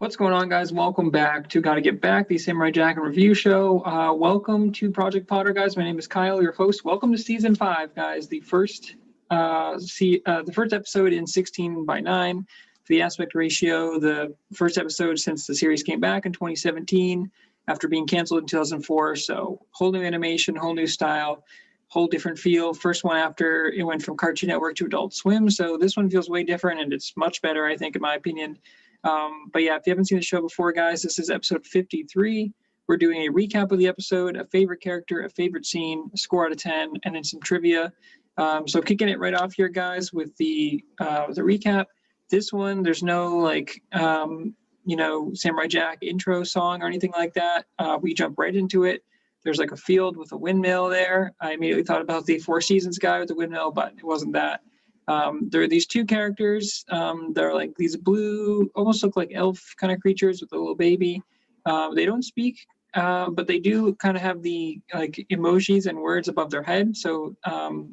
What's going on, guys? Welcome back to Gotta Get Back, the Samurai Jack and Review Show. Welcome to Project Potter, guys. My name is Kyle, your host. Welcome to Season 5, guys. The first episode in 16:9 for the aspect ratio. The first episode since the series came back in 2017 after being canceled in 2004. So whole new animation, whole new style, whole different feel. First one after it went from Cartoon Network to Adult Swim. So this one feels way different, and it's much better, I think, in my opinion. But yeah, if you haven't seen the show before, guys, this is episode 53. We're doing a recap of the episode, a favorite character, a favorite scene, a score out of 10, and then some trivia. So kicking it right off here, guys, with the recap. This one, there's no Samurai Jack intro song or anything like that. We jump right into it. There's like a field with a windmill there. I immediately thought about the Four Seasons guy with the windmill, but it wasn't that. There are these two characters. They're like these blue, almost look like elf kind of creatures with a little baby. They don't speak, but they do kind of have the like emojis and words above their head. So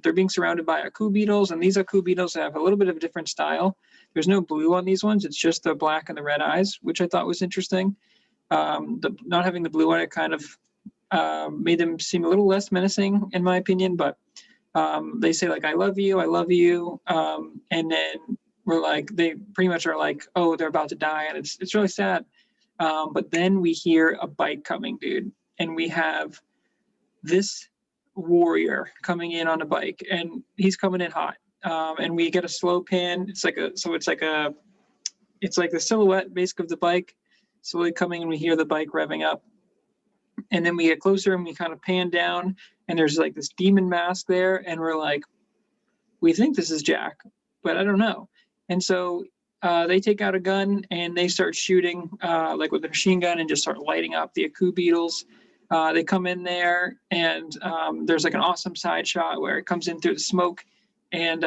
they're being surrounded by aku beetles, and these aku beetles have a little bit of a different style. There's no blue on these ones. It's just the black and the red eyes, which I thought was interesting. Not having the blue on it kind of made them seem a little less menacing, in my opinion, but they say like I love you, and then we're like, they pretty much are like, oh, they're about to die, and it's really sad. But then we hear a bike coming, dude, and we have this warrior coming in on a bike, and he's coming in hot. And we get a slow pan. It's like the silhouette basically of the bike slowly coming, and we hear the bike revving up. And then we get closer and we kind of pan down, and there's like this demon mask there, and we're like, we think this is Jack, but I don't know. And so they take out a gun and they start shooting like with a machine gun and just start lighting up the aku beetles. They come in there, and there's like an awesome side shot where it comes in through the smoke. And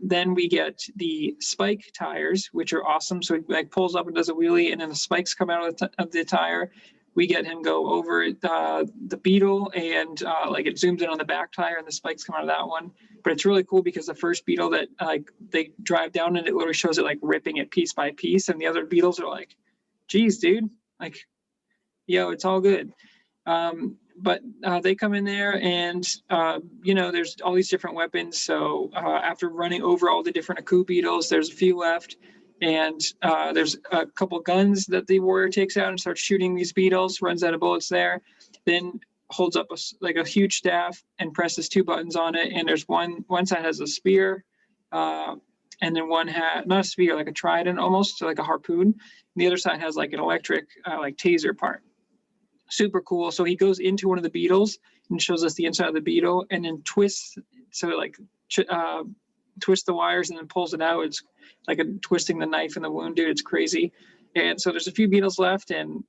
then we get the spike tires, which are awesome. So it like pulls up and does a wheelie, and then the spikes come out of the tire. We get him go over the beetle, and like it zooms in on the back tire, and the spikes come out of that one. But it's really cool because the first beetle that like they drive down, and it literally shows it like ripping it piece by piece, and the other beetles are like, "Geez, dude, like, yo, it's all good." But they come in there, and there's all these different weapons. So after running over all the different aku beetles, there's a few left. And there's a couple guns that the warrior takes out and starts shooting these beetles, runs out of bullets there, then holds up a huge staff and presses two buttons on it. And there's one side has a spear, and then one had, not a spear, like a trident almost, so like a harpoon. And the other side has like an electric like taser part. Super cool. So he goes into one of the beetles and shows us the inside of the beetle, and then twists, so like twists the wires and then pulls it out. It's like twisting the knife in the wound, dude. It's crazy. And so there's a few beetles left, and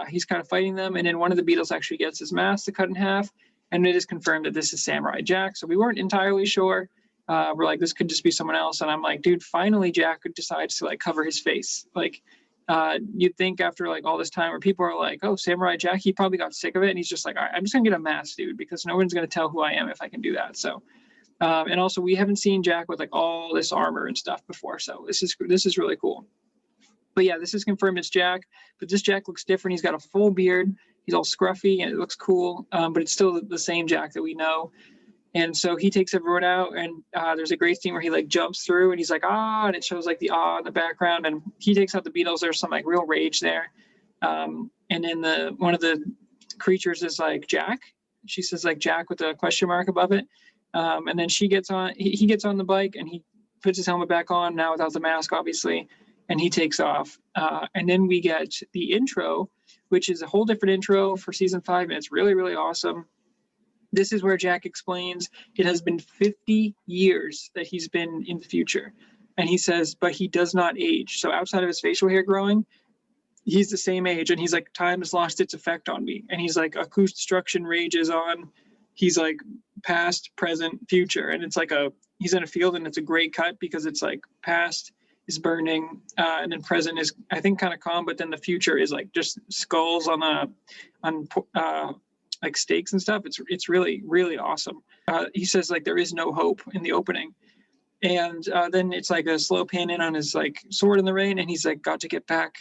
he's kind of fighting them. And then one of the beetles actually gets his mask to cut in half, and it is confirmed that this is Samurai Jack. So we weren't entirely sure. We're like, this could just be someone else. And I'm like, dude, finally Jack decides to like cover his face. Like you'd think after like all this time where people are like, oh, Samurai Jack, he probably got sick of it. And he's just like, all right, I'm just gonna get a mask, dude, because no one's gonna tell who I am if I can do that. So and also we haven't seen Jack with like all this armor and stuff before. So this is really cool. But yeah, this is confirmed it's Jack, but this Jack looks different. He's got a full beard. He's all scruffy and it looks cool, but it's still the same Jack that we know. And so he takes everyone out, and there's a great scene where he like jumps through and he's like, ah, and it shows like the ah in the background, and he takes out the beetles. There's some like real rage there. And then one of the creatures is like Jack. She says like Jack with a question mark above it. And then he gets on the bike, and he puts his helmet back on, now without the mask, obviously, and he takes off. And then we get the intro, which is a whole different intro for season 5, and it's really, really awesome. This is where Jack explains it has been 50 years that he's been in the future. And he says, but he does not age. So outside of his facial hair growing, he's the same age. And he's like, time has lost its effect on me. And he's like, acoustic destruction rages on. He's like past, present, future. And it's like he's in a field, and it's a great cut because it's like past is burning, and then present is, I think, kind of calm, but then the future is like just skulls on like stakes and stuff. It's really, really awesome. He says like there is no hope in the opening. And then it's like a slow pan in on his like sword in the rain, and he's like, got to get back.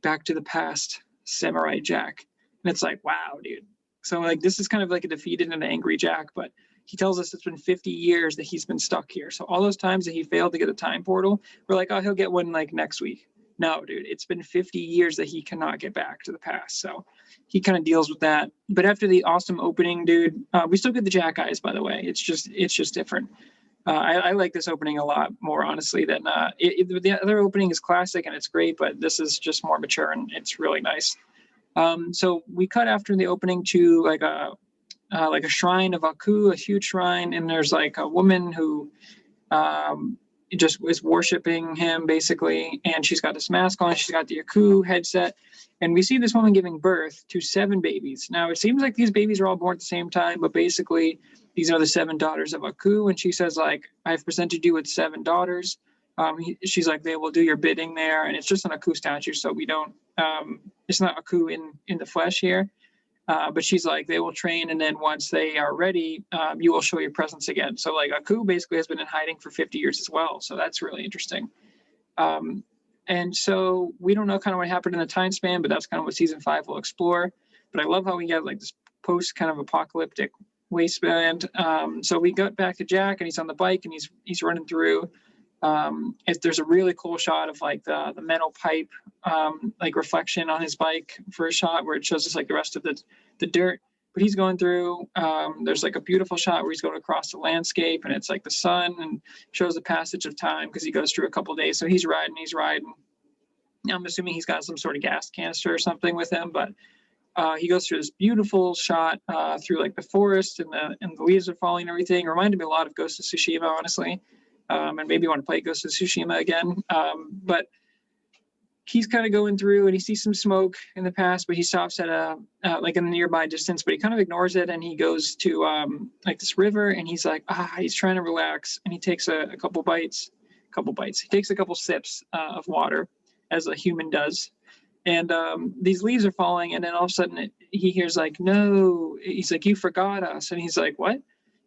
back to the past samurai Jack. And it's like, wow, dude. So like this is kind of like a defeated and angry Jack, but he tells us it's been 50 years that he's been stuck here. So all those times that he failed to get a time portal, we're like, oh, he'll get one like next week. No, dude, it's been 50 years that he cannot get back to the past. So he kind of deals with that. But after the awesome opening, dude, we still get the Jack eyes, by the way. It's just different. I like this opening a lot more, honestly, than the other opening is classic and it's great, but this is just more mature and it's really nice. So we cut after the opening to like a shrine of Aku, a huge shrine, and there's like a woman who just is worshiping him basically, and she's got this mask on, she's got the Aku headset, and we see this woman giving birth to 7 babies. Now it seems like these babies are all born at the same time, but basically these are the 7 daughters of Aku, and she says like, I've presented you with 7 daughters. She's like, they will do your bidding there, and it's just an Aku statue, so we don't it's not Aku in the flesh here. But she's like, they will train, and then once they are ready, you will show your presence again. So like Aku basically has been in hiding for 50 years as well. So that's really interesting. And so we don't know kind of what happened in the time span, but that's kind of what season 5 will explore. But I love how we get like this post kind of apocalyptic wasteland. So we got back to Jack, and he's on the bike, and he's running through. There's a really cool shot of like the metal pipe like reflection on his bike for a shot where it shows us like the rest of the dirt, but he's going through. There's like a beautiful shot where he's going across the landscape, and it's like the sun and shows the passage of time because he goes through a couple of days. So he's riding. I'm assuming he's got some sort of gas canister or something with him, but he goes through this beautiful shot through like the forest, and the leaves are falling and everything. It reminded me a lot of Ghost of Tsushima, honestly. And maybe want to play Ghost of Tsushima again. But he's kind of going through, and he sees some smoke in the past, but he stops at like in a nearby distance, but he kind of ignores it, and he goes to like this river, and he's like, he's trying to relax, and he takes a couple bites. He takes a couple sips of water, as a human does. And these leaves are falling, and then all of a sudden he hears like, no, he's like, you forgot us. And he's like, what?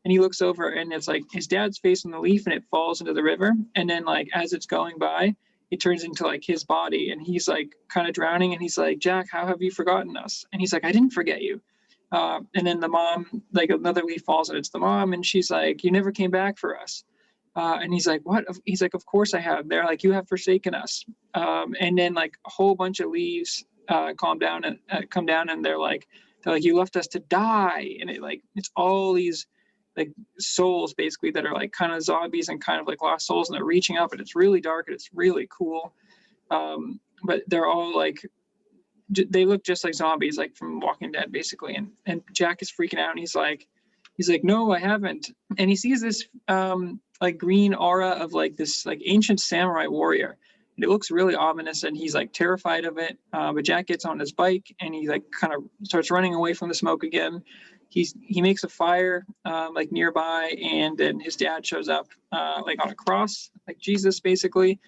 And he looks over, and it's like his dad's face on the leaf, and it falls into the river. And then like as it's going by, it turns into like his body, and he's like kind of drowning, and he's like, Jack, how have you forgotten us? And he's like, I didn't forget you. And then the mom, like another leaf falls, and it's the mom, and she's like, you never came back for us. And he's like, what? He's like, of course I have. They're like, you have forsaken us. And then like a whole bunch of leaves come down, and they're like, you left us to die. And it's all these like souls basically that are like kind of zombies and kind of like lost souls, and they're reaching up, and it's really dark and it's really cool. But they're all like, they look just like zombies, like from Walking Dead basically. And Jack is freaking out, and he's like, no, I haven't. And he sees this like green aura of like this like ancient samurai warrior. And it looks really ominous, and he's like terrified of it. But Jack gets on his bike, and he like kind of starts running away from the smoke again. He makes a fire like nearby, and then his dad shows up like on a cross, like Jesus basically,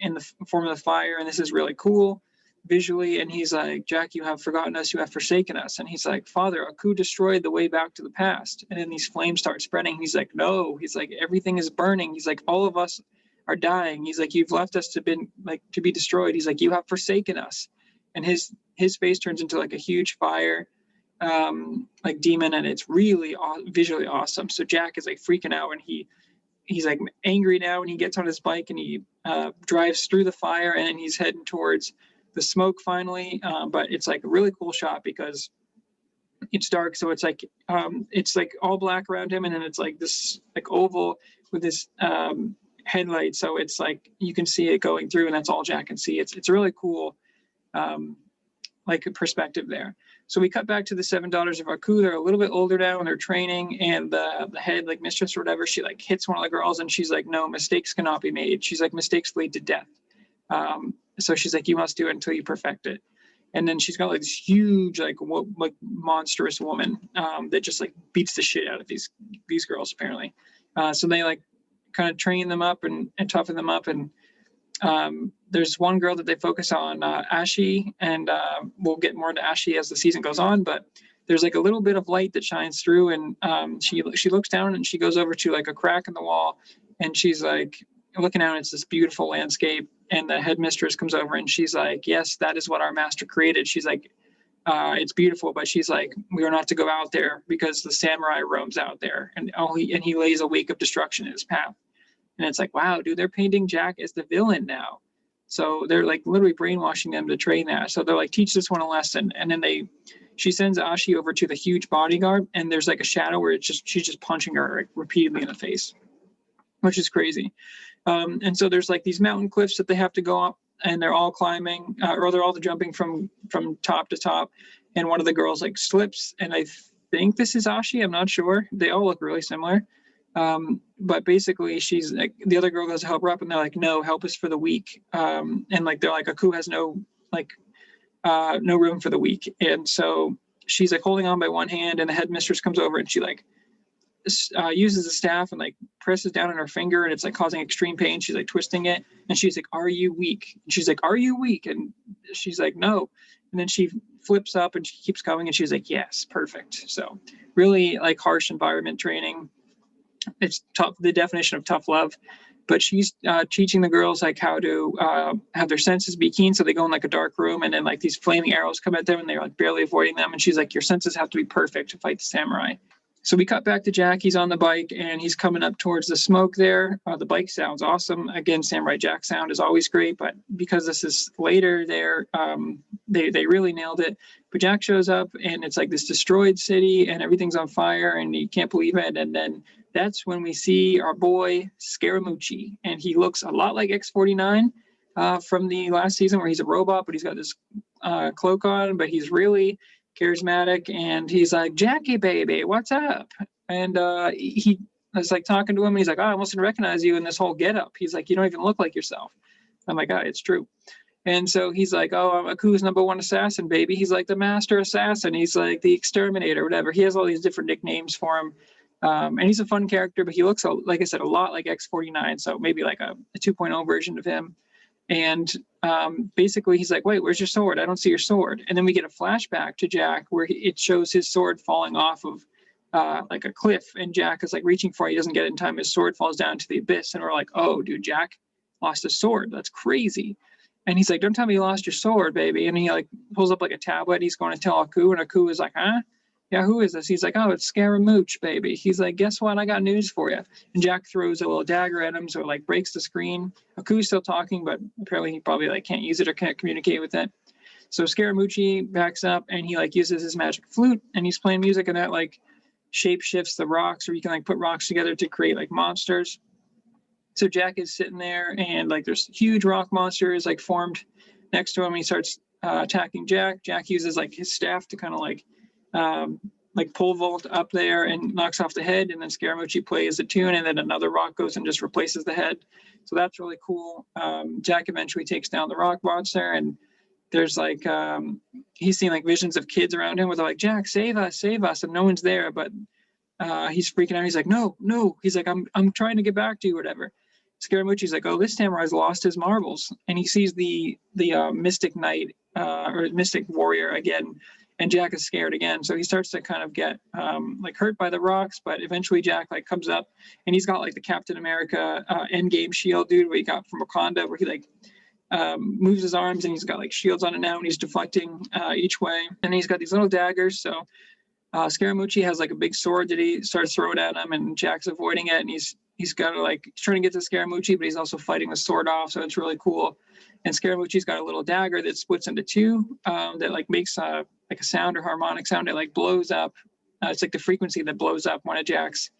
in the form of the fire. And this is really cool visually. And he's like, Jack, you have forgotten us, you have forsaken us. And he's like, Father, Aku destroyed the way back to the past. And then these flames start spreading. He's like, no. He's like, everything is burning. He's like, all of us are dying. He's like, you've left us to be destroyed. He's like, you have forsaken us. And his face turns into like a huge fire like demon, and it's really visually awesome. So Jack is like freaking out, and he's like angry now, and he gets on his bike, and he drives through the fire, and then he's heading towards the smoke finally. But it's like a really cool shot because it's dark, so it's like all black around him, and then it's like this like oval with this headlight, so it's like you can see it going through, and that's all Jack can see. It's really cool like a perspective there. So we cut back to the 7 daughters of Aku. They're a little bit older now, and they're training, and the head like mistress or whatever, she like hits one of the girls, and she's like, no, mistakes cannot be made. She's like, mistakes lead to death. So she's like, you must do it until you perfect it. And then she's got like this huge like monstrous woman that just like beats the shit out of these girls apparently. So they like kind of train them up and toughen them up. And there's one girl that they focus on, Ashi, and we'll get more into Ashi as the season goes on, but there's like a little bit of light that shines through, and she looks down, and she goes over to like a crack in the wall, and she's like looking out, and it's this beautiful landscape, And the headmistress comes over and she's like, yes, that is what our master created. She's like, it's beautiful, but she's like, we are not to go out there because the samurai roams out there, and he lays a wake of destruction in his path. And it's like, wow, dude, they're painting Jack as the villain now. So they're like literally brainwashing them to train that. So they're like, teach this one a lesson. And then she sends Ashi over to the huge bodyguard, and there's like a shadow where she's just punching her like repeatedly in the face, which is crazy. And so there's like these mountain cliffs that they have to go up, and they're all climbing, or they're all jumping from top to top. And one of the girls like slips, and I think this is Ashi. I'm not sure. They all look really similar. But basically she's like, the other girl goes to help her up, and they're like, no, help is for the weak. And like, they're like, Aku has no room for the weak. And so she's like holding on by one hand, and the headmistress comes over and she like uses a staff and like presses down on her finger, and it's like causing extreme pain. She's like twisting it, and she's like, are you weak? And she's like, are you weak? And she's like, no. And then she flips up and she keeps going, and she's like, yes, perfect. So really like harsh environment training. It's tough, the definition of tough love. But she's teaching the girls like how to have their senses be keen. So they go in like a dark room, and then like these flaming arrows come at them, and they're like barely avoiding them. And she's like, your senses have to be perfect to fight the samurai. So we cut back to Jack. He's on the bike, and he's coming up towards the smoke there. The bike sounds awesome. Again, Samurai Jack sound is always great, but because this is later there, they really nailed it. But Jack shows up, and it's like this destroyed city, and everything's on fire, and you can't believe it. And then that's when we see our boy Scaramucci, and he looks a lot like X49 from the last season, where he's a robot, but he's got this cloak on, but he's really charismatic, and he's like, Jackie baby, what's up? And he was like talking to him, and he's like, oh, I almost didn't recognize you in this whole getup. He's like, you don't even look like yourself. I'm like, oh, it's true. And so he's like, oh, I'm Aku's #1 assassin, baby. He's like the master assassin. He's like the exterminator, whatever. He has all these different nicknames for him. And he's a fun character, but he looks, like I said, a lot like X49, so maybe like a 2.0 version of him. And basically he's like, wait, where's your sword? I don't see your sword. And then we get a flashback to Jack where it shows his sword falling off of like a cliff, and Jack is like reaching for it. He doesn't get it in time. His sword falls down to the abyss, and we're like, oh, dude, Jack lost his sword. That's crazy. And he's like, don't tell me you lost your sword, baby. And he like pulls up like a tablet. He's going to tell Aku, and Aku is like, huh? Yeah, who is this? He's like, oh, it's Scaramouche, baby. He's like, guess what? I got news for you. And Jack throws a little dagger at him, so it like breaks the screen. Aku's still talking, but apparently he probably like can't use it or can't communicate with it. So Scaramucci backs up, and he like uses his magic flute, and he's playing music, and that like shape shifts the rocks, or you can like put rocks together to create like monsters. So Jack is sitting there, and like there's huge rock monsters like formed next to him. He starts attacking Jack. Jack uses like his staff to kind of like pole vault up there and knocks off the head, and then Scaramucci plays a tune, and then another rock goes and just replaces the head. So that's really cool. Jack eventually takes down the rock monster, and there's like he's seeing like visions of kids around him where they're like, Jack, save us, and no one's there, but he's freaking out. He's like, no, he's like, I'm trying to get back to you, whatever. Scaramucci's like, oh, this samurai's lost his marbles, and he sees the mystic knight or mystic warrior again. And Jack is scared again, so he starts to kind of get like hurt by the rocks. But eventually, Jack like comes up, and he's got like the Captain America Endgame shield, dude, what he got from Wakanda, where he like moves his arms, and he's got like shields on it now, and he's deflecting each way. And he's got these little daggers. So Scaramucci has like a big sword that he starts throwing at him, and Jack's avoiding it, and he's got to like he's trying to get to Scaramucci, but he's also fighting the sword off, so it's really cool. And Scaramucci's got a little dagger that splits into two that like makes like a sound or harmonic sound. It like blows up. It's like the frequency that blows up one of Jack's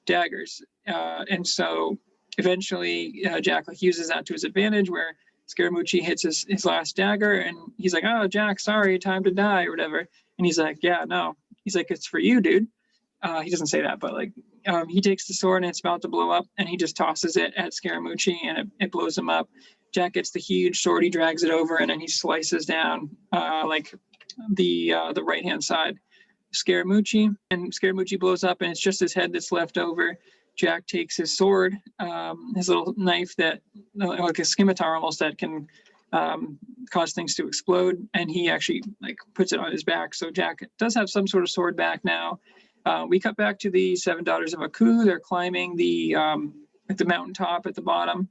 daggers. And so eventually Jack like uses that to his advantage, where Scaramucci hits his last dagger, and he's like, oh, Jack, sorry, time to die or whatever. And he's like, yeah, no. He's like, it's for you, dude. He doesn't say that, but like he takes the sword, and it's about to blow up, and he just tosses it at Scaramucci, and it blows him up. Jack gets the huge sword, he drags it over, and then he slices down like the right-hand side Scaramucci, and Scaramucci blows up, and it's just his head that's left over. Jack takes his sword, his little knife that like a scimitar almost, that can cause things to explode, and he actually like puts it on his back. So Jack does have some sort of sword back now. We cut back to the 7 Daughters of Aku. They're climbing the mountaintop at the bottom,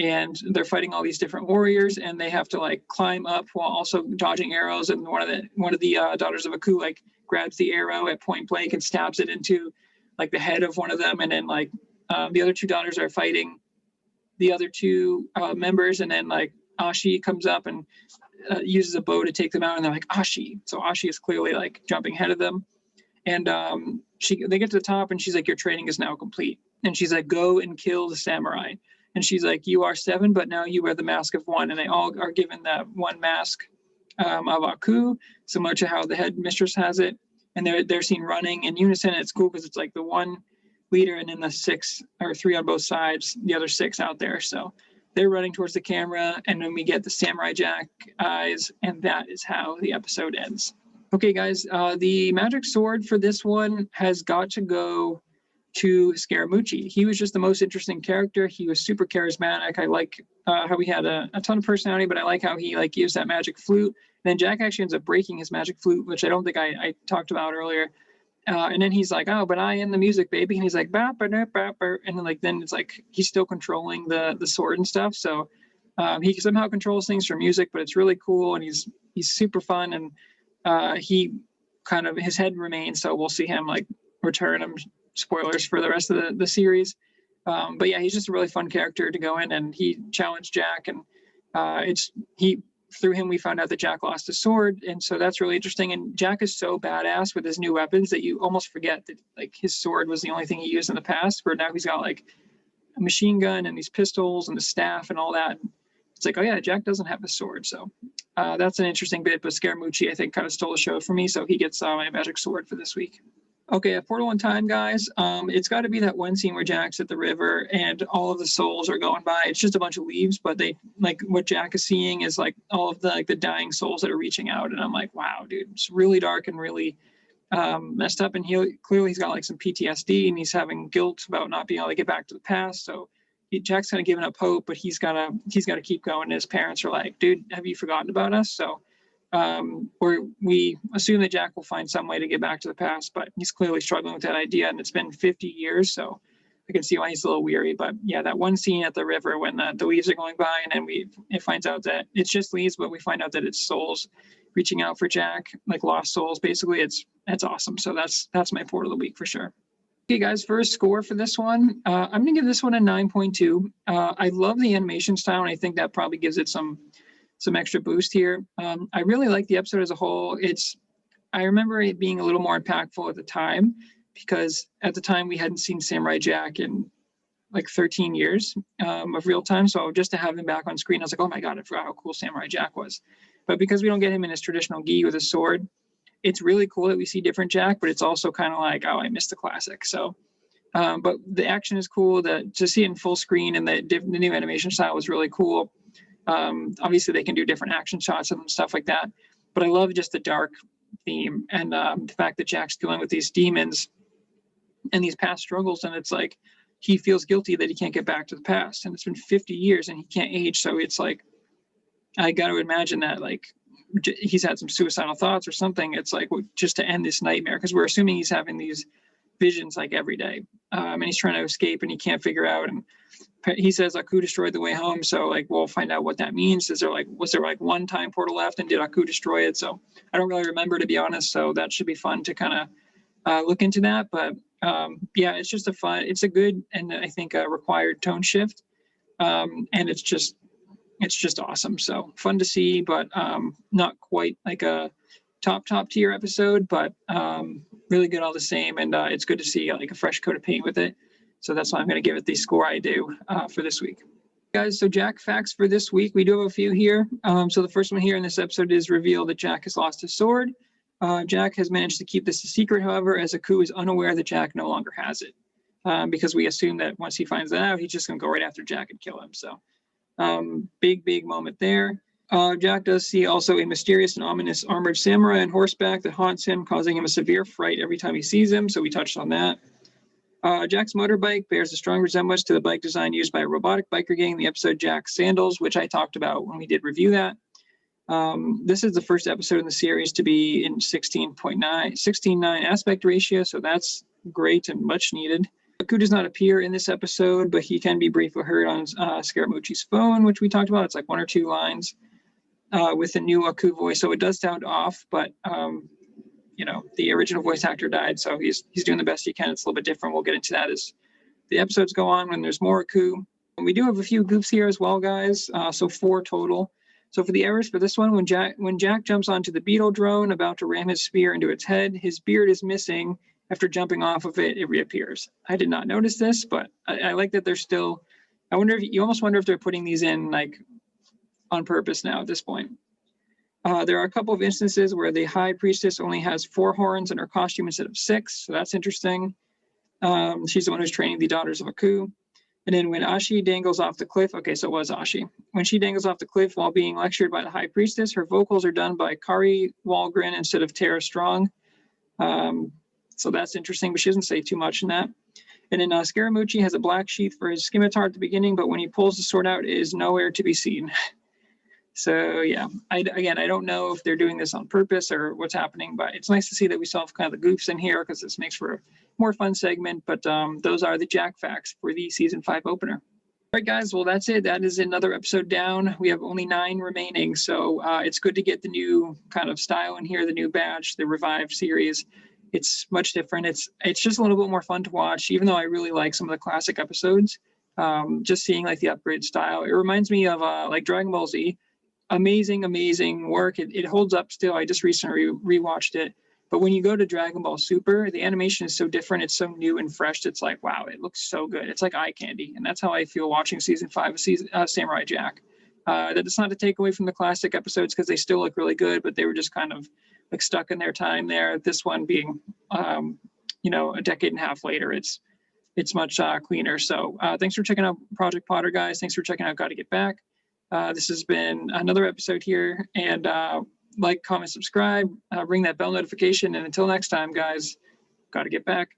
and they're fighting all these different warriors, and they have to like climb up while also dodging arrows. And one of the daughters of Aku like grabs the arrow at point blank and stabs it into like the head of one of them, and then like the other two daughters are fighting the other two members, and then like Ashi comes up and uses a bow to take them out, and they're like Ashi. So Ashi is clearly like jumping ahead of them, and they get to the top, and she's like, your training is now complete. And she's like, go and kill the samurai. And she's like, you are 7, but now you wear the mask of 1. And they all are given that one mask of Aku, similar to how the headmistress has it. And they're seen running in unison. It's cool because it's like the one leader and then the 6 or 3 on both sides, the other 6 out there. So they're running towards the camera, and then we get the Samurai Jack eyes, and that is how the episode ends. Okay, guys, the magic sword for this one has got to go to Scaramucci. He was just the most interesting character. He was super charismatic. I like how he had a ton of personality, but I like how he like gives that magic flute. And then Jack actually ends up breaking his magic flute, which I don't think I talked about earlier. And then he's like, oh, but I am the music, baby. And he's like, bah, bah, bah, bah, bah. And then it's like he's still controlling the sword and stuff. So he somehow controls things for music, but it's really cool, and he's super fun, and he kind of, his head remains, so we'll see him like return. Spoilers for the rest of the series, but yeah, he's just a really fun character to go in, and he challenged Jack, and through him we found out that Jack lost his sword, and so that's really interesting. And Jack is so badass with his new weapons that you almost forget that like his sword was the only thing he used in the past, where now he's got like a machine gun and these pistols and the staff and all that. It's like, oh yeah, Jack doesn't have a sword. So that's an interesting bit, but Scaramucci I think kind of stole the show for me, so he gets my magic sword for this week. Okay, a Portal in Time, guys. It's got to be that one scene where Jack's at the river and all of the souls are going by. It's just a bunch of leaves, but they like what Jack is seeing is like all of the dying souls that are reaching out, and I'm like, wow, dude, it's really dark and really messed up. And he's got like some PTSD, and he's having guilt about not being able to get back to the past. So Jack's kind of giving up hope, but he's got to keep going. And his parents are like, dude, have you forgotten about us? So. Or we assume that Jack will find some way to get back to the past, but he's clearly struggling with that idea, and it's been 50 years, so I can see why he's a little weary. But yeah, that one scene at the river when the leaves are going by, and then it finds out that it's just leaves, but we find out that it's souls reaching out for Jack, like lost souls, basically. That's awesome. So that's my Portal of the week for sure. Okay, guys, first score for this one. I'm gonna give this one a 9.2. I love the animation style, and I think that probably gives it some extra boost here. I really like the episode as a whole. I remember it being a little more impactful at the time, because at the time we hadn't seen Samurai Jack in like 13 years of real time. So just to have him back on screen, I was like, oh my God, I forgot how cool Samurai Jack was. But because we don't get him in his traditional gi with a sword, it's really cool that we see different Jack, but it's also kind of like, oh, I missed the classic. So, but the action is cool. To see it in full screen and the new animation style was really cool. Obviously they can do different action shots and stuff like that, but I love just the dark theme and the fact that Jack's dealing with these demons and these past struggles, and it's like he feels guilty that he can't get back to the past, and it's been 50 years and he can't age. So it's like, I got to imagine that like he's had some suicidal thoughts or something. It's like just to end this nightmare, because we're assuming he's having these visions like every day, and he's trying to escape and he can't figure out. And he says Aku destroyed the way home, so like we'll find out what that means. Was there like one time portal left, and did Aku destroy it? So I don't really remember, to be honest, so that should be fun to kind of look into that. But yeah, it's a good and I think a required tone shift, and it's just awesome. So fun to see, but not quite like a top tier episode, but really good all the same. And it's good to see like a fresh coat of paint with it. So that's why I'm going to give it the score I do for this week. Guys, so Jack facts for this week. We do have a few here. So the first one here in this episode is revealed that Jack has lost his sword. Jack has managed to keep this a secret, however, as Aku is unaware that Jack no longer has it. Because we assume that once he finds that out, he's just going to go right after Jack and kill him. So big moment there. Jack does see also a mysterious and ominous armored samurai on horseback that haunts him, causing him a severe fright every time he sees him. So we touched on that. Jack's motorbike bears a strong resemblance to the bike design used by a robotic biker gang in the episode Jack's Sandals, which I talked about when we did review that. This is the first episode in the series to be in 16:9 aspect ratio, so that's great and much needed. Aku does not appear in this episode, but he can be briefly heard on Scaramucci's phone, which we talked about. It's like 1 or 2 lines with the new Aku voice. So it does sound off, but you know, the original voice actor died, so he's doing the best he can. It's a little bit different. We'll get into that as the episodes go on when there's more Aku. And we do have a few goofs here as well, guys. So 4 total. So for the errors for this one, when Jack jumps onto the beetle drone about to ram his spear into its head, his beard is missing. After jumping off of it, it reappears. I did not notice this, but I like that they're still. I wonder if you almost wonder if they're putting these in like on purpose now at this point. There are a couple of instances where the high priestess only has 4 horns in her costume instead of 6, so that's interesting. She's the one who's training the daughters of Aku. And then when Ashi dangles off the cliff, okay, so it was Ashi. When she dangles off the cliff while being lectured by the high priestess, her vocals are done by Kari Walgren instead of Tara Strong. So that's interesting, but she doesn't say too much in that. And then Scaramucci has a black sheath for his scimitar at the beginning, but when he pulls the sword out, it is nowhere to be seen. So yeah, I don't know if they're doing this on purpose or what's happening, but it's nice to see that we still have kind of the goofs in here because this makes for a more fun segment. But those are the Jack facts for the season 5 opener. All right, guys, well, that's it. That is another episode down. We have only 9 remaining, so it's good to get the new kind of style in here, the new batch, the revived series. It's much different. It's just a little bit more fun to watch, even though I really like some of the classic episodes. Just seeing like the upgrade style. It reminds me of like Dragon Ball Z. Amazing work. It holds up still. I just recently rewatched it. But when you go to Dragon Ball Super, the animation is so different. It's so new and fresh. It's like, wow, it looks so good. It's like eye candy. And that's how I feel watching season 5 of Samurai Jack. That's not to take away from the classic episodes because they still look really good, but they were just kind of like stuck in their time there. This one being, you know, a decade and a half later, it's much cleaner. So thanks for checking out Project Potter, guys. Thanks for checking out Gotta Get Back. This has been another episode here, and like, comment, subscribe, ring that bell notification, and until next time, guys, gotta get back.